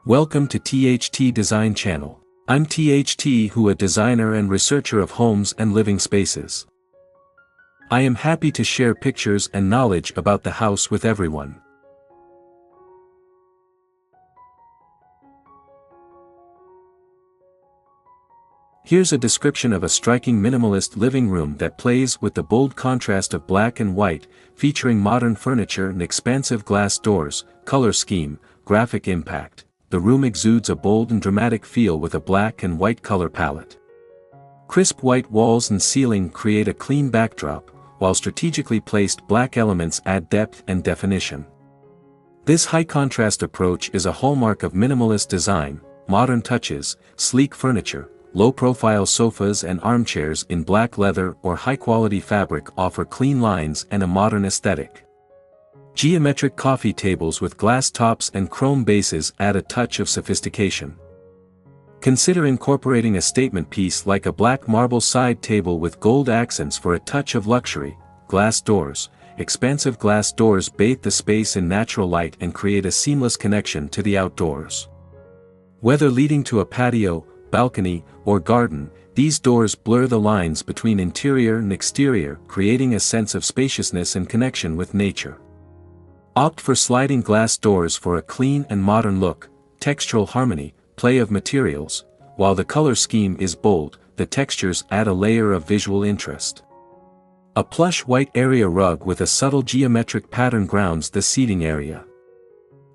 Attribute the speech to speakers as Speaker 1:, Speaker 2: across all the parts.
Speaker 1: Welcome to THT Design Channel. I'm THT, who a designer and researcher of homes and living spaces. I am happy to share pictures and knowledge about the house with everyone. Here's a description of a striking minimalist living room that plays with the bold contrast of black and white, featuring modern furniture and expansive glass doors, color scheme, graphic impact. The room exudes a bold and dramatic feel with a black and white color palette. Crisp white walls and ceiling create a clean backdrop, while strategically placed black elements add depth and definition. This high-contrast approach is a hallmark of minimalist design. Modern touches, sleek furniture, low-profile sofas and armchairs in black leather or high-quality fabric offer clean lines and a modern aesthetic. Geometric coffee tables with glass tops and chrome bases add a touch of sophistication. Consider incorporating a statement piece like a black marble side table with gold accents for a touch of luxury. Glass doors. Expansive glass doors bathe the space in natural light and create a seamless connection to the outdoors. Whether leading to a patio, balcony, or garden, these doors blur the lines between interior and exterior, creating a sense of spaciousness and connection with nature. Opt for sliding glass doors for a clean and modern look. Textural harmony, play of materials. While the color scheme is bold, the textures add a layer of visual interest. A plush white area rug with a subtle geometric pattern grounds the seating area.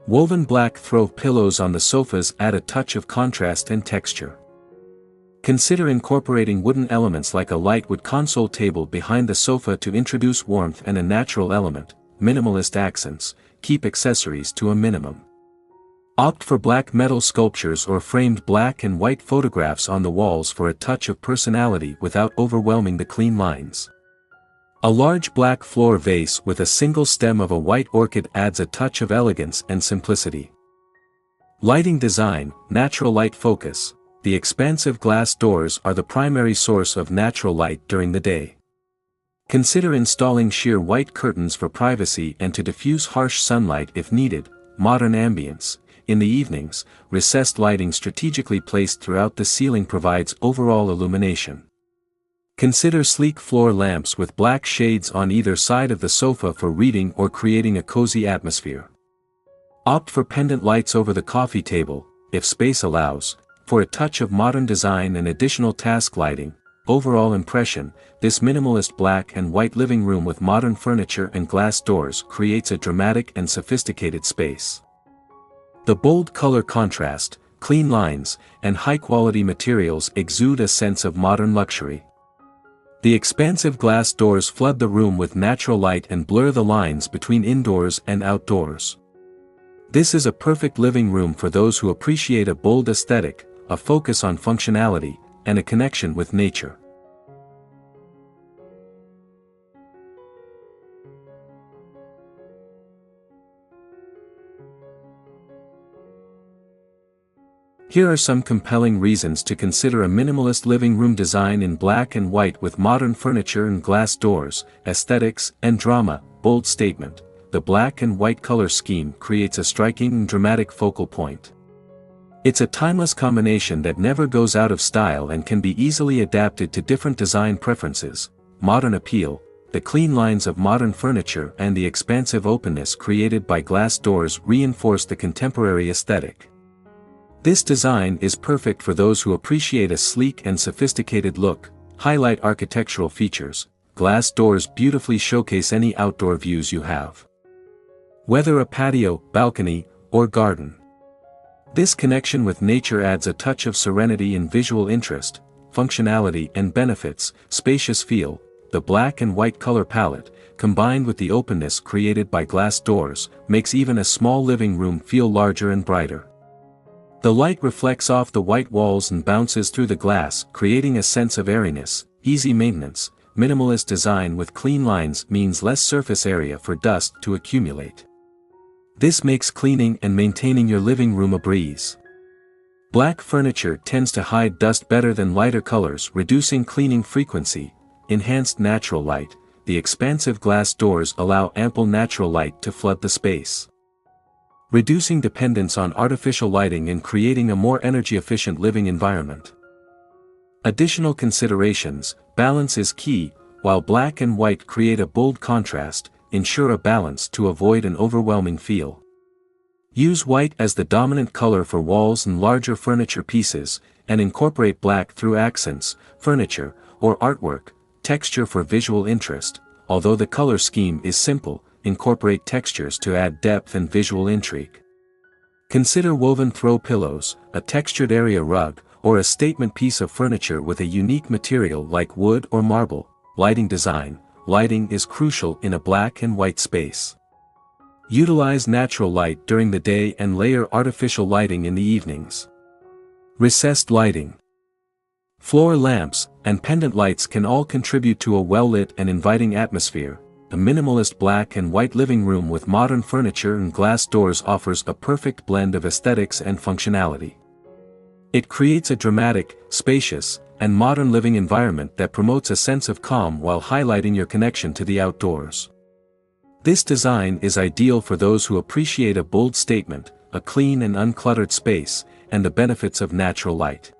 Speaker 1: Woven black throw pillows on the sofas add a touch of contrast and texture. Consider incorporating wooden elements like a lightwood console table behind the sofa to introduce warmth and a natural element. Minimalist accents, keep accessories to a minimum. Opt for black metal sculptures or framed black and white photographs on the walls for a touch of personality without overwhelming the clean lines. A large black floor vase with a single stem of a white orchid adds a touch of elegance and simplicity. Lighting design, natural light focus. The expansive glass doors are the primary source of natural light during the day. Consider installing sheer white curtains for privacy and to diffuse harsh sunlight if needed. Modern ambience. In the evenings, recessed lighting strategically placed throughout the ceiling provides overall illumination. Consider sleek floor lamps with black shades on either side of the sofa for reading or creating a cozy atmosphere. Opt for pendant lights over the coffee table, if space allows, for a touch of modern design and additional task lighting. Overall impression, this minimalist black and white living room with modern furniture and glass doors creates a dramatic and sophisticated space. The bold color contrast, clean lines, and high-quality materials exude a sense of modern luxury. The expansive glass doors flood the room with natural light and blur the lines between indoors and outdoors. This is a perfect living room for those who appreciate a bold aesthetic, a focus on functionality, and a connection with nature. Here are some compelling reasons to consider a minimalist living room design in black and white with modern furniture and glass doors. Aesthetics and drama. Bold statement. The black and white color scheme creates a striking and dramatic focal point. It's a timeless combination that never goes out of style and can be easily adapted to different design preferences. Modern appeal. The clean lines of modern furniture and the expansive openness created by glass doors reinforce the contemporary aesthetic. This design is perfect for those who appreciate a sleek and sophisticated look. Highlight architectural features. Glass doors beautifully showcase any outdoor views you have. Whether a patio, balcony, or garden. This connection with nature adds a touch of serenity and visual interest. Functionality and benefits. Spacious feel. The black and white color palette, combined with the openness created by glass doors, makes even a small living room feel larger and brighter. The light reflects off the white walls and bounces through the glass, creating a sense of airiness. Easy maintenance. Minimalist design with clean lines means less surface area for dust to accumulate. This makes cleaning and maintaining your living room a breeze. Black furniture tends to hide dust better than lighter colors, reducing cleaning frequency. Enhanced natural light. The expansive glass doors allow ample natural light to flood the space. reducing dependence on artificial lighting and creating a more energy-efficient living environment. Additional considerations: balance is key. While black and white create a bold contrast, ensure a balance to avoid an overwhelming feel. Use white as the dominant color for walls and larger furniture pieces, and incorporate black through accents, furniture, or artwork. Texture for visual interest. Although the color scheme is simple, incorporate textures to add depth and visual intrigue. Consider woven throw pillows, a textured area rug, or a statement piece of furniture with a unique material like wood or marble. Lighting design. Lighting is crucial in a black and white space. Utilize natural light during the day and layer artificial lighting in the evenings. Recessed lighting. Floor lamps and pendant lights can all contribute to a well-lit and inviting atmosphere. A minimalist black and white living room with modern furniture and glass doors offers a perfect blend of aesthetics and functionality. It creates a dramatic, spacious, and modern living environment that promotes a sense of calm while highlighting your connection to the outdoors. This design is ideal for those who appreciate a bold statement, a clean and uncluttered space, and the benefits of natural light.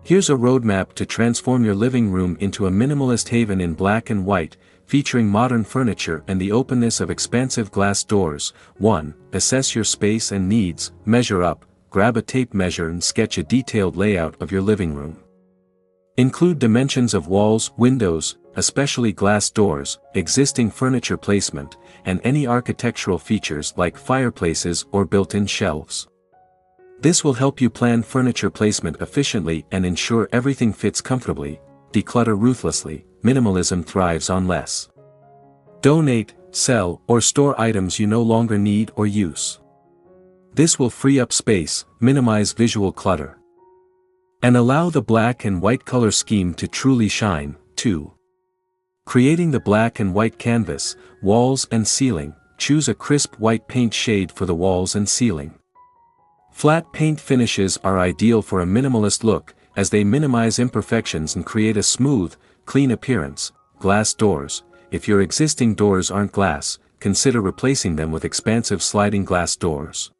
Speaker 1: Here's a roadmap to transform your living room into a minimalist haven in black and white, featuring modern furniture and the openness of expansive glass doors. 1. Assess your space and needs. Measure up, grab a tape measure and sketch a detailed layout of your living room. Include dimensions of walls, windows, especially glass doors, existing furniture placement, and any architectural features like fireplaces or built-in shelves. This will help you plan furniture placement efficiently and ensure everything fits comfortably. Declutter ruthlessly. Minimalism thrives on less. Donate, sell, or store items you no longer need or use. This will free up space, minimize visual clutter, and allow the black and white color scheme to truly shine. 2. Creating the black and white canvas, walls and ceiling. Choose a crisp white paint shade for the walls and ceiling. Flat paint finishes are ideal for a minimalist look, as they minimize imperfections and create a smooth, clean appearance. Glass doors. If your existing doors aren't glass, consider replacing them with expansive sliding glass doors.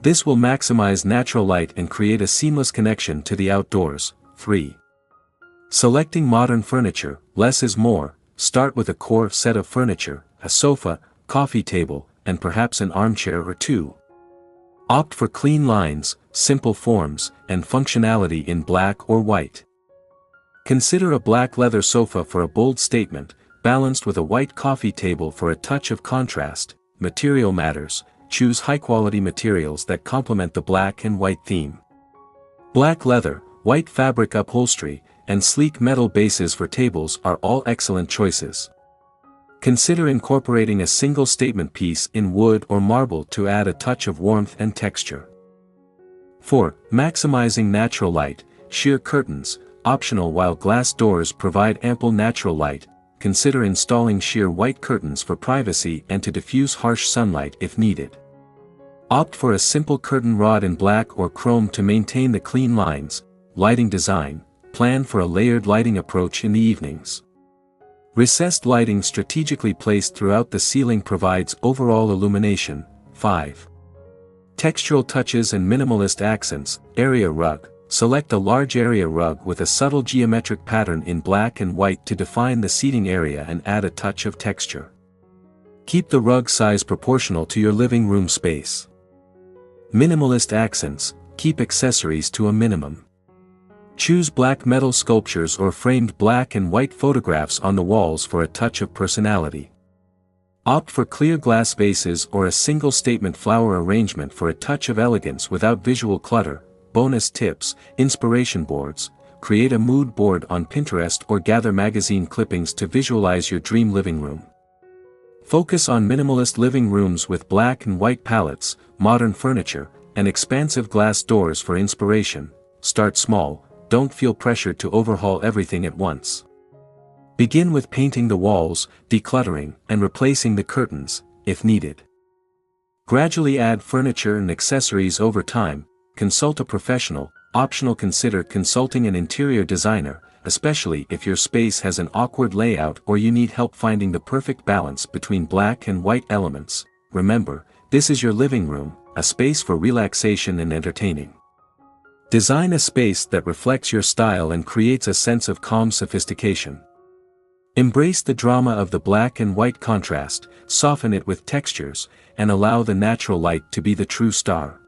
Speaker 1: This will maximize natural light and create a seamless connection to the outdoors. 3. Selecting modern furniture. Less is more. Start with a core set of furniture, a sofa, coffee table, and perhaps an armchair or two. Opt for clean lines, simple forms, and functionality in black or white. Consider a black leather sofa for a bold statement, balanced with a white coffee table for a touch of contrast. Material matters. Choose high-quality materials that complement the black and white theme. Black leather, white fabric upholstery, and sleek metal bases for tables are all excellent choices. Consider incorporating a single statement piece in wood or marble to add a touch of warmth and texture. 4. Maximizing natural light. Sheer curtains, optional while glass doors provide ample natural light. Consider installing sheer white curtains for privacy and to diffuse harsh sunlight if needed. Opt for a simple curtain rod in black or chrome to maintain the clean lines. Lighting design. Plan for a layered lighting approach in the evenings. Recessed lighting strategically placed throughout the ceiling provides overall illumination. 5. Textural touches and minimalist accents. Area rug. Select a large area rug with a subtle geometric pattern in black and white to define the seating area and add a touch of texture. Keep the rug size proportional to your living room space. Minimalist accents. Keep accessories to a minimum. Choose black metal sculptures or framed black and white photographs on the walls for a touch of personality. Opt for clear glass vases or a single statement flower arrangement for a touch of elegance without visual clutter. Bonus tips: inspiration boards. Create a mood board on Pinterest or gather magazine clippings to visualize your dream living room. Focus on minimalist living rooms with black and white palettes, modern furniture, and expansive glass doors for inspiration. Start small. Don't feel pressured to overhaul everything at once. Begin with painting the walls, decluttering, and replacing the curtains, if needed. Gradually add furniture and accessories over time. Consult a professional. Optional, consider consulting an interior designer, especially if your space has an awkward layout or you need help finding the perfect balance between black and white elements. Remember, this is your living room, a space for relaxation and entertaining. Design a space that reflects your style and creates a sense of calm sophistication. Embrace the drama of the black and white contrast, soften it with textures, and allow the natural light to be the true star.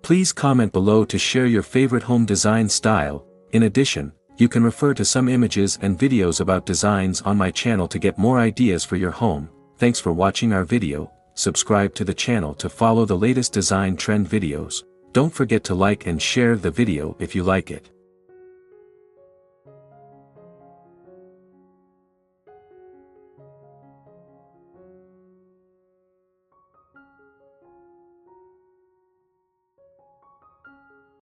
Speaker 1: Please comment below to share your favorite home design style. In addition, you can refer to some images and videos about designs on my channel to get more ideas for your home. Thanks for watching our video. Subscribe to the channel to follow the latest design trend videos. Don't forget to like and share the video if you like it.